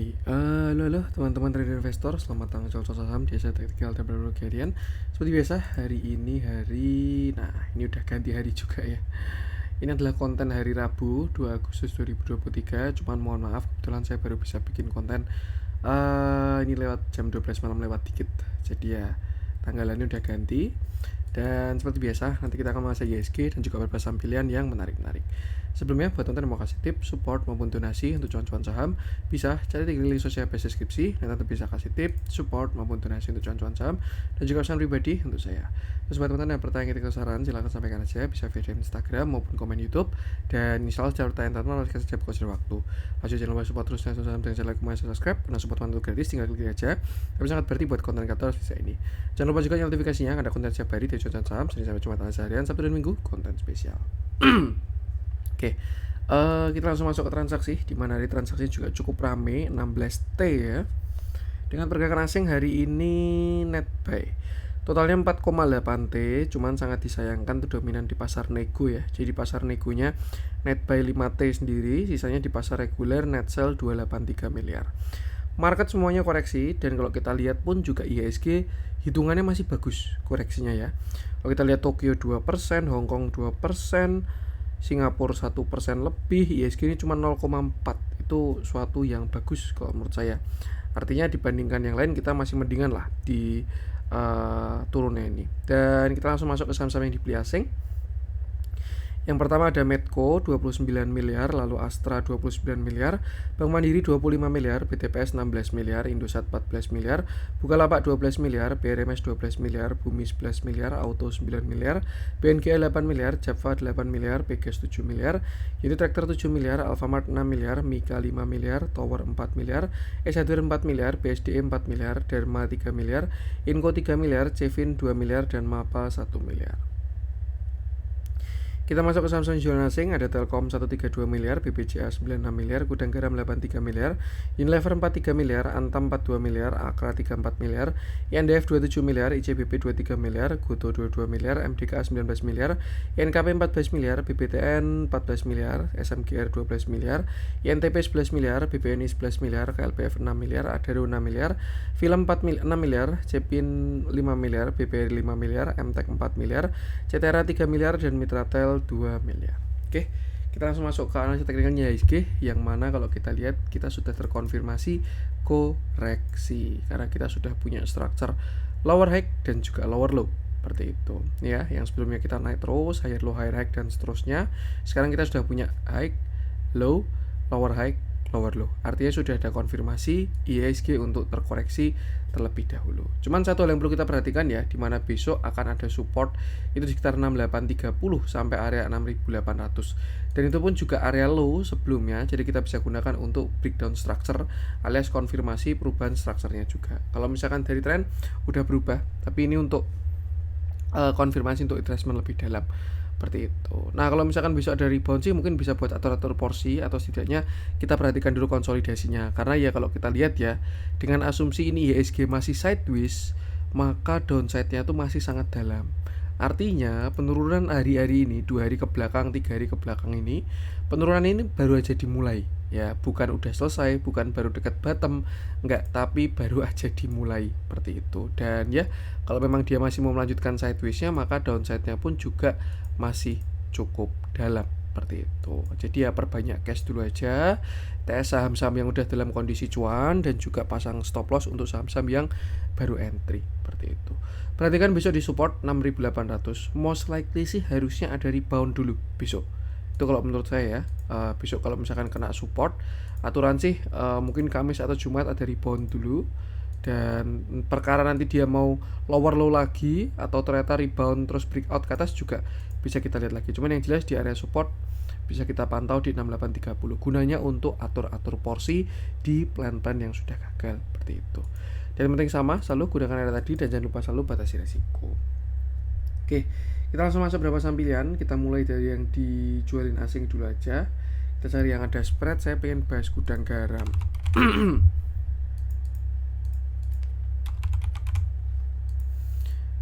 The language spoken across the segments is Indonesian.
Halo teman-teman trader investor, selamat datang di saham di Asia Tactical Trader Harian. Seperti biasa, ini udah ganti hari juga ya. Ini adalah konten hari Rabu 2 Agustus 2023. Cuman mohon maaf, kebetulan saya baru bisa bikin konten ini lewat jam 12 malam lewat dikit. Jadi ya tanggalannya udah ganti. Dan seperti biasa, nanti kita akan membahas ISG dan juga beberapa saham pilihan yang menarik-menarik. Sebelumnya, buat teman-teman yang mau kasih tips, support maupun donasi untuk cuan-cuan saham, bisa cari di link sosial base deskripsi, dan nanti bisa kasih tips, support maupun donasi untuk cuan-cuan saham, dan juga pesan pribadi untuk saya. Terus buat teman-teman yang pertanyaan ketika saran, silahkan sampaikan aja, bisa via Instagram maupun komen YouTube, dan misal setiap pertanyaan teman-teman harus kasih jawab waktu. Lanjut jangan lupa support terus channel saham dengan cara like, subscribe, dan support mantu gratis, tinggal klik aja. Tapi sangat berarti buat konten kreator bisa ini. Jangan lupa juga nyalakan notifikasinya, ada konten setiap hari di cuan saham, Senin sampai Jumat alias harian, Sabtu dan Minggu, konten spesial. Oke, kita langsung masuk ke transaksi, di mana hari transaksi juga cukup rame, 16T ya. Dengan pergerakan asing hari ini net buy. Totalnya 4,8T, cuman sangat disayangkan itu dominan di pasar nego ya. Jadi pasar negonya net buy 5T sendiri, sisanya di pasar reguler net sell 283 miliar. Market semuanya koreksi, dan kalau kita lihat pun juga IHSG hitungannya masih bagus koreksinya ya. Kalau kita lihat Tokyo 2%, Hong Kong 2%, Singapura 1% lebih, IHSG ini cuma 0,4. Itu suatu yang bagus kalau menurut saya. Artinya dibandingkan yang lain kita masih mendingan lah di turunnya ini. Dan kita langsung masuk ke saham-saham yang dibeli asing. Yang pertama ada Medco 29 miliar, lalu Astra 29 miliar, Bank Mandiri 25 miliar, BTPS 16 miliar, Indosat 14 miliar, Bukalapak 12 miliar, BRMS 12 miliar, Bumi 11 miliar, Auto 9 miliar, BNGA 8 miliar, Java 8 miliar, Pegas 7 miliar, Unitractor 7 miliar, Alfamart 6 miliar, Mika 5 miliar, Tower 4 miliar, Esadur 4 miliar, BSDE 4 miliar, Derma 3 miliar, Inco 3 miliar, Cevin 2 miliar, dan Mapa 1 miliar. Kita masuk ke saham-saham jualan asing, ada Telkom 132 miliar, BBCA 96 miliar, Gudang Garam 83 miliar, Unilever 43 miliar, Antam 42 miliar, Akra 34 miliar, INDF 27 miliar, ICBP 23 miliar, Goto 22 miliar, MDKA 19 miliar, INKP 14 miliar, BBTN 14 miliar, SMGR 12 miliar, INTP 11 miliar, BPNI 11 miliar, KLPF 6 miliar, Adaro 6 miliar, Film 6 miliar, Cepin 5 miliar, BPR 5 miliar, MTEK 4 miliar, CTRA 3 miliar, dan Mitratel 2 miliar. Oke, kita langsung masuk ke analisa teknikalnya IHSG, yang mana kalau kita lihat kita sudah terkonfirmasi koreksi karena kita sudah punya structure lower high dan juga lower low seperti itu ya. Yang sebelumnya kita naik terus higher low higher high dan seterusnya, sekarang kita sudah punya high low lower high lower low. Artinya sudah ada konfirmasi IHSG untuk terkoreksi terlebih dahulu. Cuman satu hal yang perlu kita perhatikan ya, di mana besok akan ada support itu di sekitar 6830 sampai area 6800. Dan itu pun juga area low sebelumnya, jadi kita bisa gunakan untuk breakdown structure alias konfirmasi perubahan strukturnya juga. Kalau misalkan dari tren udah berubah, tapi ini untuk konfirmasi untuk retracement lebih dalam. Seperti itu. Nah, kalau misalkan besok ada rebound sih mungkin bisa buat atur-atur porsi, atau setidaknya kita perhatikan dulu konsolidasinya. Karena ya kalau kita lihat ya, dengan asumsi ini IHSG masih sideways, maka downside-nya tuh masih sangat dalam. Artinya penurunan hari-hari ini, 2 hari ke belakang, 3 hari ke belakang ini, penurunan ini baru aja dimulai ya, bukan udah selesai, bukan baru dekat bottom, enggak, tapi baru aja dimulai seperti itu. Dan ya, kalau memang dia masih mau melanjutkan sideways-nya, maka downside-nya pun juga masih cukup dalam seperti itu. Jadi ya perbanyak cash dulu aja, TS saham-saham yang udah dalam kondisi cuan, dan juga pasang stop loss untuk saham-saham yang baru entry seperti itu. Perhatikan besok di support 6800, most likely sih harusnya ada rebound dulu besok. Itu kalau menurut saya ya. Besok kalau misalkan kena support, aturan sih mungkin Kamis atau Jumat ada rebound dulu. Dan perkara nanti dia mau lower low lagi atau ternyata rebound terus breakout ke atas juga bisa kita lihat lagi. Cuman yang jelas di area support bisa kita pantau di 6830. Gunanya untuk atur-atur porsi di plan-plan yang sudah gagal seperti itu. Dan penting sama, selalu gunakan area tadi, dan jangan lupa selalu batasi resiko. Oke, kita langsung masuk berapa saham pilihan. Kita mulai dari yang dijualin asing dulu aja. Kita cari yang ada spread. Saya pengen bahas Gudang Garam.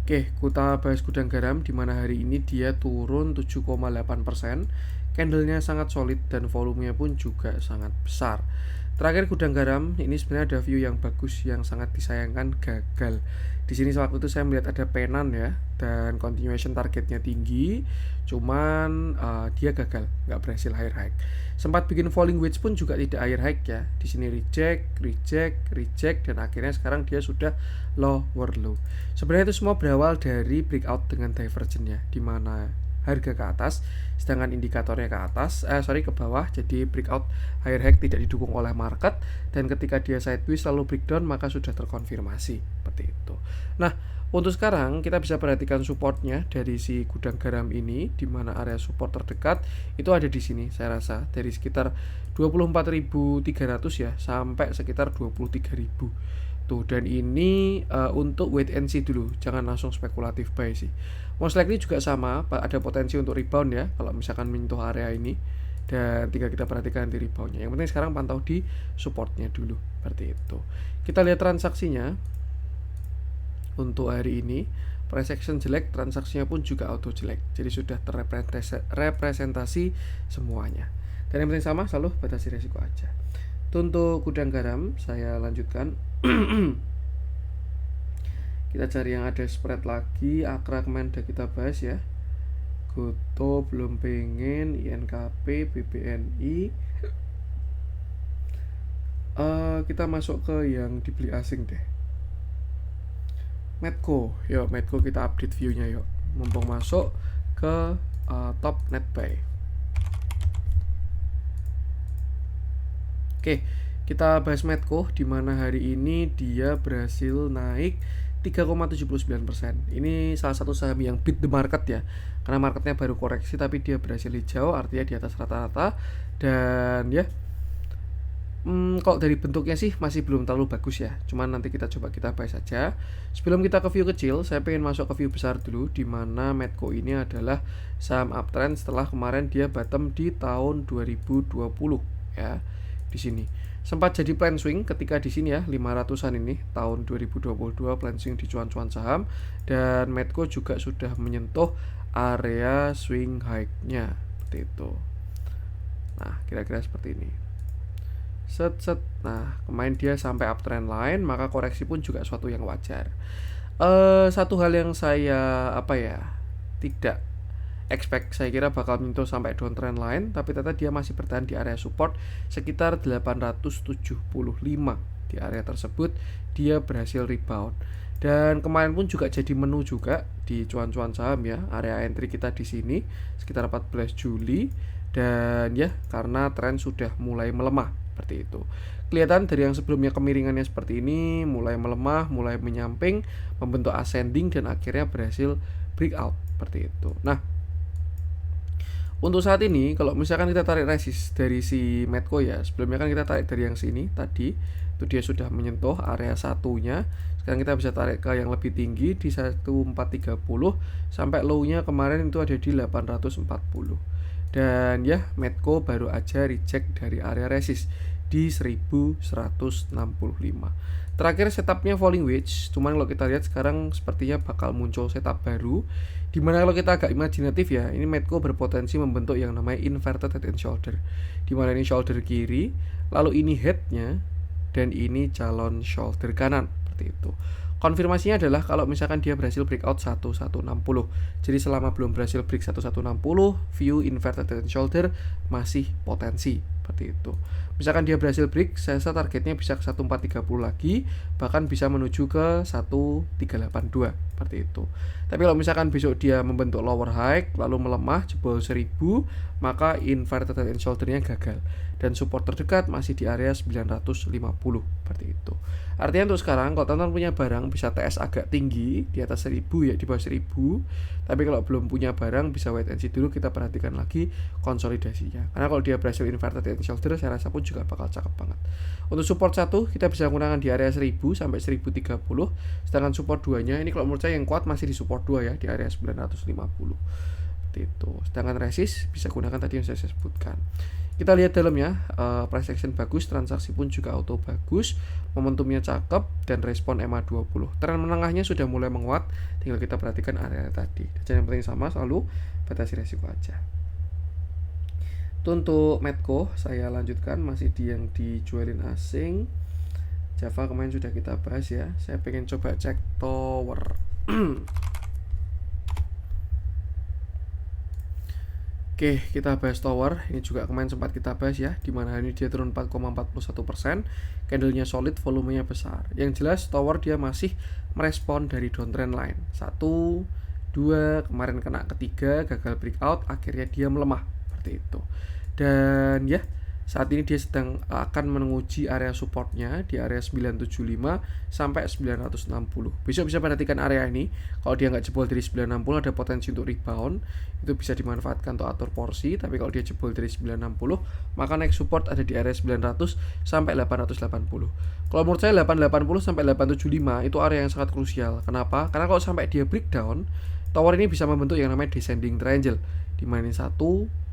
Oke, kita bahas Gudang Garam, di mana hari ini dia turun 7,8%. Candlenya sangat solid dan volumenya pun juga sangat besar. Terakhir gudang garam, ini sebenarnya ada view yang bagus yang sangat disayangkan gagal. Di sini waktu itu saya melihat ada penan ya, dan continuation targetnya tinggi, cuman dia gagal, nggak berhasil higher high. Sempat bikin falling wedge pun juga tidak higher high ya. Di sini reject, dan akhirnya sekarang dia sudah lower low. Sebenarnya itu semua berawal dari breakout dengan divergence-nya, di mana harga ke atas, sedangkan indikatornya ke bawah. Jadi breakout higher high tidak didukung oleh market, dan ketika dia sideways lalu breakdown maka sudah terkonfirmasi seperti itu. Nah, untuk sekarang kita bisa perhatikan supportnya dari si gudang garam ini, di mana area support terdekat itu ada di sini. Saya rasa dari sekitar 24.300 ya sampai sekitar 23.000 tuh. Dan ini untuk wait and see dulu, jangan langsung spekulatif buy sih. Most likely juga sama, ada potensi untuk rebound ya kalau misalkan menyentuh area ini, dan tinggal kita perhatikan nanti reboundnya. Yang penting sekarang pantau di supportnya dulu seperti itu. Kita lihat transaksinya untuk hari ini. Price action jelek, transaksinya pun juga auto jelek, jadi sudah terrepresentasi semuanya. Dan yang penting sama, selalu batasi resiko aja. Untuk gudang garam saya lanjutkan. Kita cari yang ada spread lagi. Akra kemarin udah kita bahas ya. Goto belum pengen, INKP, BBNI. Kita masuk ke yang dibeli asing deh. Medco, yuk Medco kita update view-nya yuk. Mumpung masuk ke top net buy. Oke, kita bahas Medco, di mana hari ini dia berhasil naik 3,79%. Ini salah satu saham yang beat the market ya, karena marketnya baru koreksi tapi dia berhasil hijau, artinya di atas rata-rata. Dan ya, kalau dari bentuknya sih masih belum terlalu bagus ya, cuman nanti kita bahas saja. Sebelum kita ke view kecil, saya pengen masuk ke view besar dulu, di mana Medco ini adalah saham uptrend setelah kemarin dia bottom di tahun 2020 ya. Di sini sempat jadi plan swing ketika di sini ya, 500-an ini tahun 2022 plan swing di cuan-cuan saham, dan Medco juga sudah menyentuh area swing high-nya seperti itu. Nah, kira-kira seperti ini. Nah, kemarin dia sampai uptrend line, maka koreksi pun juga suatu yang wajar. Satu hal yang saya tidak expect, saya kira bakal menyentuh sampai downtrend line, tapi ternyata dia masih bertahan di area support sekitar 875. Di area tersebut dia berhasil rebound, dan kemarin pun juga jadi menu juga di cuan-cuan saham ya. Area entry kita di sini sekitar 14 Juli, dan ya karena tren sudah mulai melemah seperti itu. Kelihatan dari yang sebelumnya kemiringannya seperti ini mulai melemah, mulai menyamping, membentuk ascending, dan akhirnya berhasil breakout seperti itu. Nah, untuk saat ini kalau misalkan kita tarik resist dari si Medco ya, sebelumnya kan kita tarik dari yang sini tadi, itu dia sudah menyentuh area satunya. Sekarang kita bisa tarik ke yang lebih tinggi di 1430, sampai low-nya kemarin itu ada di 840. Dan ya, Medco baru aja reject dari area resist di 1165. Terakhir setupnya falling wedge, cuman kalau kita lihat sekarang sepertinya bakal muncul setup baru, dimana kalau kita agak imajinatif ya, ini Medco berpotensi membentuk yang namanya inverted head and shoulder, dimana ini shoulder kiri, lalu ini headnya, dan ini calon shoulder kanan seperti itu. Konfirmasinya adalah kalau misalkan dia berhasil breakout 1160. Jadi selama belum berhasil break 1160, view inverted head and shoulder masih potensi seperti itu. Misalkan dia berhasil break, saya rasa targetnya bisa ke 1430 lagi, bahkan bisa menuju ke 1382 seperti itu. Tapi kalau misalkan besok dia membentuk lower high lalu melemah jebol 1000, maka inverted head and shoulder-nya gagal, dan support terdekat masih di area 950 seperti itu. Artinya untuk sekarang kalau teman-teman punya barang bisa TS agak tinggi di atas 1000 ya, di bawah 1000. Tapi kalau belum punya barang bisa wait and see dulu, kita perhatikan lagi konsolidasinya. Karena kalau dia berhasil inverted head and shoulder, saya rasa pun juga bakal cakep banget. Untuk support 1 kita bisa menggunakan di area 1000 sampai 1030. Sedangkan support 2-nya ini kalau menurut saya yang kuat masih di support 2 ya, di area 950. Seperti itu. Sedangkan resist bisa gunakan tadi yang saya sebutkan. Kita lihat dalamnya, price action bagus, transaksi pun juga auto bagus, momentumnya cakep, dan respon MA20. Tren menengahnya sudah mulai menguat, tinggal kita perhatikan area tadi. Dan yang penting sama, selalu batasi resiko aja. Itu untuk Medco saya lanjutkan, masih di yang dijualin asing. Java kemarin sudah kita bahas ya. Saya pengen coba cek tower. Oke, kita bahas tower. Ini juga kemarin sempat kita bahas ya, dimana ini dia turun 4,41%. Candlenya solid, volumenya besar. Yang jelas tower dia masih merespon dari downtrend line. 1, 2, kemarin kena ketiga, gagal breakout, akhirnya dia melemah seperti itu. Dan ya, saat ini dia sedang akan menguji area supportnya di area 975 sampai 960. Besok bisa perhatikan area ini. Kalau dia nggak jebol dari 960 ada potensi untuk rebound. Itu bisa dimanfaatkan untuk atur porsi. Tapi kalau dia jebol dari 960 maka next support ada di area 900 sampai 880. Kalau menurut saya 880 sampai 875 itu area yang sangat krusial. Kenapa? Karena kalau sampai dia breakdown, tower ini bisa membentuk yang namanya descending triangle, dimainin 1,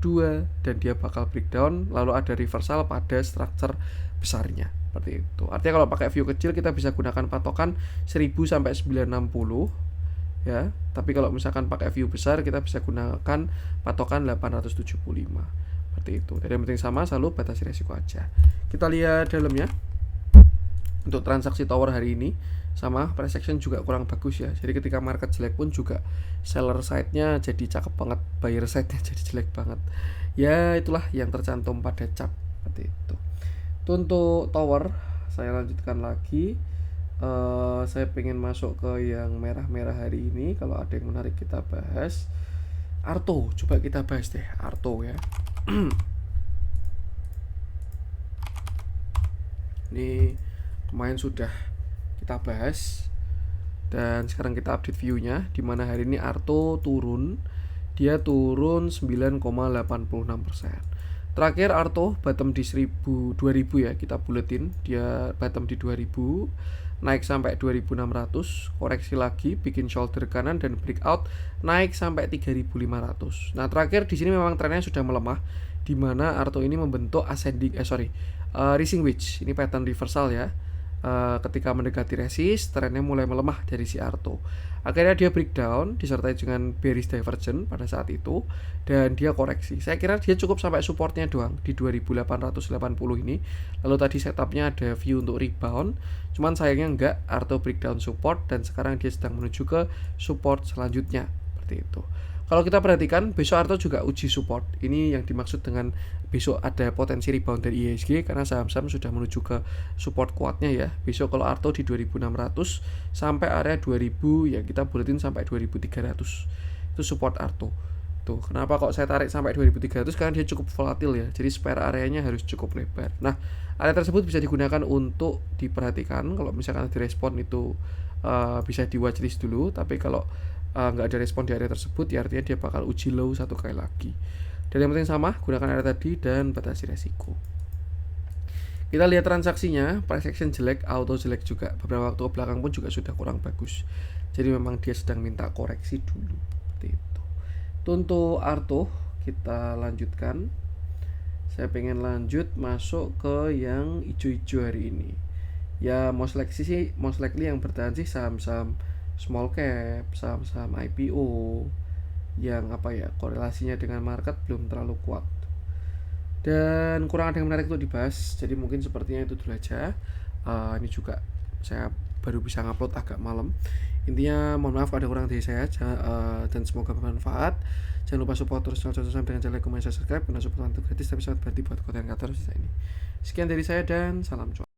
2, dan dia bakal breakdown, lalu ada reversal pada structure besarnya seperti itu. Artinya kalau pakai view kecil kita bisa gunakan patokan 1000 sampai 960 ya. Tapi kalau misalkan pakai view besar kita bisa gunakan patokan 875 seperti itu. Jadi yang penting sama, selalu batasi resiko aja. Kita lihat dalamnya. Untuk transaksi tower hari ini sama price action juga kurang bagus ya. Jadi ketika market jelek pun juga seller side-nya jadi cakep banget, buyer side-nya jadi jelek banget. Ya itulah yang tercantum pada chart seperti itu. Itu untuk tower. Saya lanjutkan lagi. Saya pengen masuk ke yang merah-merah hari ini. Kalau ada yang menarik kita bahas. Arto, coba kita bahas deh Arto ya. Ini kemarin sudah kita bahas dan sekarang kita update view-nya, dimana hari ini Arto turun. Dia turun 9,86%. Terakhir Arto bottom di 2000 ya, kita buletin. Dia bottom di 2000, naik sampai 2600, koreksi lagi, bikin shoulder kanan dan breakout naik sampai 3500. Nah, terakhir di sini memang trennya sudah melemah, dimana Arto ini membentuk ascending rising wedge. Ini pattern reversal ya. Ketika mendekati resist, trennya mulai melemah dari si Arto. Akhirnya dia breakdown disertai dengan bearish divergence pada saat itu dan dia koreksi. Saya kira dia cukup sampai supportnya doang di 2880 ini. Lalu tadi setupnya ada view untuk rebound, cuman sayangnya enggak, Arto breakdown support dan sekarang dia sedang menuju ke support selanjutnya seperti itu. Kalau kita perhatikan, besok Arto juga uji support. Ini yang dimaksud dengan besok ada potensi rebound dari IHSG karena saham-saham sudah menuju ke support kuatnya ya. Besok kalau Arto di 2600 sampai area 2000 ya, kita buletin sampai 2300. Itu support Arto. Tuh, kenapa kok saya tarik sampai 2300? Karena dia cukup volatil ya. Jadi spare areanya harus cukup lebar. Nah, area tersebut bisa digunakan untuk diperhatikan. Kalau misalkan direspon itu bisa di watchlist dulu. Tapi kalau nggak ada respon di area tersebut ya artinya dia bakal uji low satu kali lagi. Dan yang penting sama, gunakan area tadi dan batasi resiko. Kita lihat transaksinya, price action jelek, auto jelek juga. Beberapa waktu ke belakang pun juga sudah kurang bagus. Jadi memang dia sedang minta koreksi dulu seperti itu. Untuk Arto kita lanjutkan. Saya pengen lanjut masuk ke yang hijau-hijau hari ini. Ya most likely yang bertahan sih saham-saham small cap, saham-saham IPO yang korelasinya dengan market belum terlalu kuat dan kurang ada yang menarik untuk dibahas. Jadi mungkin sepertinya itu dulu aja. Ini juga saya baru bisa ngupload agak malam. Intinya mohon maaf kalau ada kurang dari saya dan semoga bermanfaat. Jangan lupa support terus channel dengan cara like, comment, subscribe. Karena support itu gratis tapi sangat berarti buat konten kreator sisa ini. Sekian dari saya dan salam cuan.